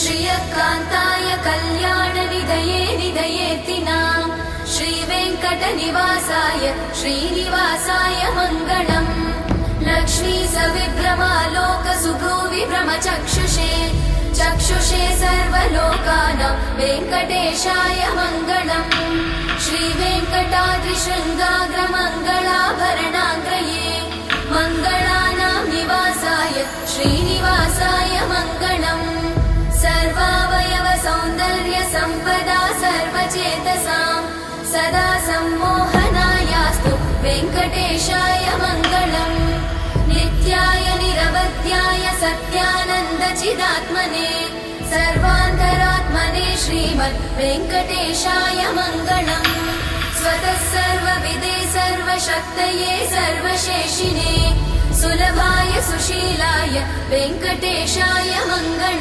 श्रियकान्ताय कल्याणनिधये निधयेतिनां श्रीवेङ्कटनिवासाय श्रीनिवासाय मङ्गलम्। लक्ष्मी सविभ्रमालोकसुभ्रूविभ्रमचक्षुषे चक्षुषे सर्वलोकानां वेङ्कटेशाय मङ्गलम्। श्रीवेङ्कटाद्रिशृङ्गाग्रमङ्गलाभरणाङ्ग्रये मङ्गलानां निवासाय श्रीनिवासाय मङ्गलम्। सर्वावयव सौन्दर्य सम्पदा सर्वचेतसां सदा सम्मोहनायास्तु वेङ्कटेशाय मङ्गलम्। नित्याय निरवध्याय सत्यानन्दचिदात्मने सर्वान्तरात्मने श्रीमद् वेङ्कटेशाय मङ्गलम्। स्वतः सर्वविदे सर्वशक्तये सर्वशेषिने सुलभाय सुशीलाय वेङ्कटेशाय मङ्गलम्।